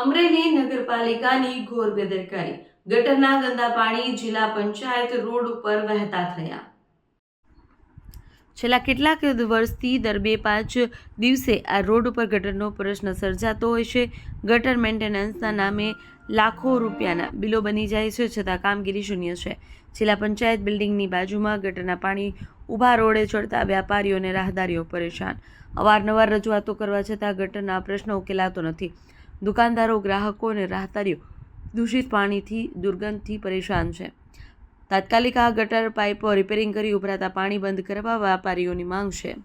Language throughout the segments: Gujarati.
અમરેલી નગરપાલિકાની ઘોર બેદરકારી, ગટરના ગંદા પાણી જિલ્લા પંચાયત રોડ ઉપર વહેતા થયા। છેલ્લા કેટલાક વર્ષથી દર 2-5 દિવસે આ રોડ ઉપર ગટરનો પ્રશ્ન સર્જાતો હોય છે। ગટર મેન્ટેનન્સના નામે લાખો રૂપિયાના બિલો બની જાય છે, છતાં કામગીરી શૂન્ય છે। જિલ્લા પંચાયત બિલ્ડિંગની બાજુમાં ગટરના પાણી ઊભા રોડે ચડતા વ્યાપારીઓ અને રાહદારીઓ પરેશાન। અવારનવાર રજૂઆતો કરવા છતાં ગટરના પ્રશ્નો ઉકેલાતો નથી। દુકાનદારો, ગ્રાહકો અને રાહદારીઓ દૂષિત પાણીથી દુર્ગંધથી પરેશાન છે। તાત્કાલિક આ ગટર પાઇપો રિપેરિંગ કરી ઉભરાતા પાણી બંધ કરવા વ્યાપારીઓની માંગ છે।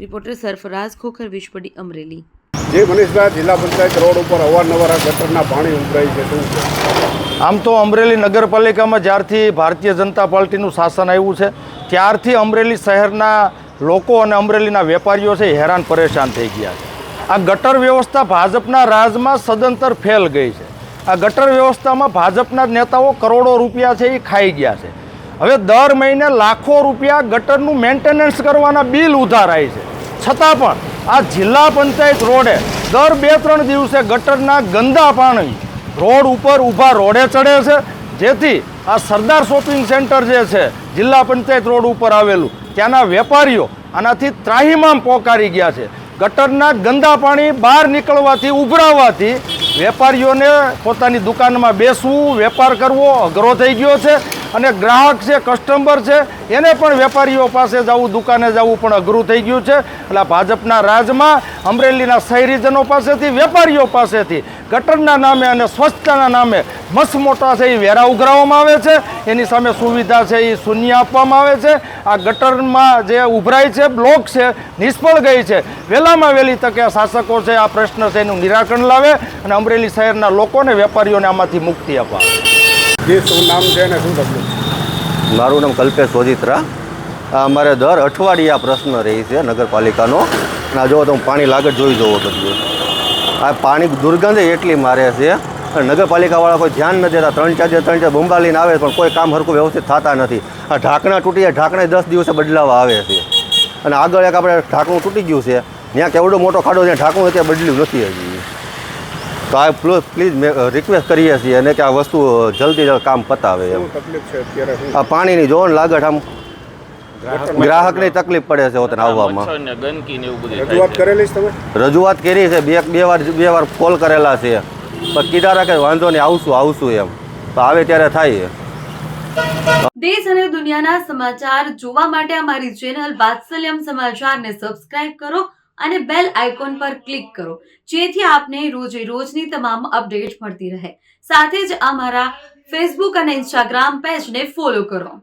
રિપોર્ટર સરફરાઝ ખોખર, વિશ્વડી, અમરેલી। જે મનીષભાઈ, જિલ્લા પંચાયત રોડ ઉપર અવારનવાર આ ગટરના પાણી ઉભરાય છે, શું છે? આમ તો અમરેલી નગરપાલિકામાં જ્યારથી ભારતીય જનતા પાર્ટીનું શાસન આવ્યું છે ત્યારથી અમરેલી શહેરના લોકો અને અમરેલીના વેપારીઓ છે હેરાન પરેશાન થઈ ગયા છે। આ ગટર વ્યવસ્થા ભાજપના રાજમાં સદંતર ફેલ ગઈ છે। આ ગટર વ્યવસ્થામાં ભાજપના નેતાઓ કરોડો રૂપિયા છે એ ખાઈ ગયા છે। હવે દર મહિને લાખો રૂપિયા ગટરનું મેન્ટેનન્સ કરવાના બિલ ઉધારાય છે, છતાં પણ આ જિલ્લા પંચાયત રોડે દર 2-3 દિવસે ગટરના ગંદા પાણી રોડ ઉપર ઊભા રોડે ચડે છે, જેથી આ સરદાર શોપિંગ સેન્ટર જે છે જિલ્લા પંચાયત રોડ ઉપર આવેલું, ત્યાંના વેપારીઓ આનાથી ત્રાહિમામ પોકારી ગયા છે। ગટરના ગંદા પાણી બહાર નીકળવાથી, ઉભરાવાથી વેપારીઓને પોતાની દુકાનમાં બેસવું, વેપાર કરવો અઘરો થઈ ગયો છે અને ગ્રાહક છે, કસ્ટમર છે, એને પણ વેપારીઓ પાસે જવું, દુકાને જવું પણ અઘરું થઈ ગયું છે। એટલે ભાજપના રાજમાં અમરેલીના શહેરીજનો પાસેથી, વેપારીઓ પાસેથી ગટરના નામે અને સ્વચ્છતાના નામે મસ્ત મોટા છે એ વેરા ઉઘરાવવામાં આવે છે, એની સામે સુવિધા છે એ શૂન્ય આપવામાં આવે છે। આ ગટરમાં જે ઉભરાય છે, બ્લોક છે, નિષ્ફળ ગઈ છે। વહેલામાં વહેલી તકે શાસકો છે આ પ્રશ્ન છે એનું નિરાકરણ લાવે અને અમરેલી શહેરના લોકોને, વેપારીઓને આમાંથી મુક્તિ અપાવે। જે શું નામ છે ને શું તકલીફ? મારું નામ કલ્પેશ સોજિત્રા। અમારે દર અઠવાડિયે આ પ્રશ્ન રહી છે નગરપાલિકાનો। અને જો તમે પાણી લાગત જોઈ જવો બધું, આ પાણી દુર્ગંધ એટલી મારે છે, નગરપાલિકાવાળા કોઈ ધ્યાન ન દેતા। 3-4 બંબાલીને આવે પણ કોઈ કામ હરખું વ્યવસ્થિત થતા નથી। આ ઢાંકણા તૂટી જાય, ઢાંકણા 10 દિવસે બદલાવા આવે છે। અને આગળ એક આપણે ઢાંકણું તૂટી ગયું છે, ત્યાં કેવડો મોટો ખાડો ત્યાં ઢાંકણું અત્યારે બદલ્યું નથી હજી। તો આ પ્લીઝ રિક્વેસ્ટ કરીએ છીએ અને કે આ વસ્તુ જલ્દી કામ પતાવે એમ। તકલીફ છે અત્યારે શું? આ પાણીની જોન લાગત આમ ગ્રાહકની તકલીફ પડે છે હોતને આવવામાં। રજૂઆત કરેલી છે તમે? રજૂઆત કરી છે, બે વાર કોલ કરેલા છે, પણ કીધા રાખે વાંધો નહીં, આવશું એમ। તો આવે ત્યારે થાય। દેશ અને દુનિયાના સમાચાર જોવા માટે અમારી ચેનલ વાત્સલ્યમ સમાચારને સબસ્ક્રાઇબ કરો અને બેલ આઇકોન પર ક્લિક કરો, જેથી આપને રોજે રોજની તમામ અપડેટ મળતી રહે। સાથે જ અમારા ફેસબુક અને ઇન્સ્ટાગ્રામ પેજને ફોલો કરો।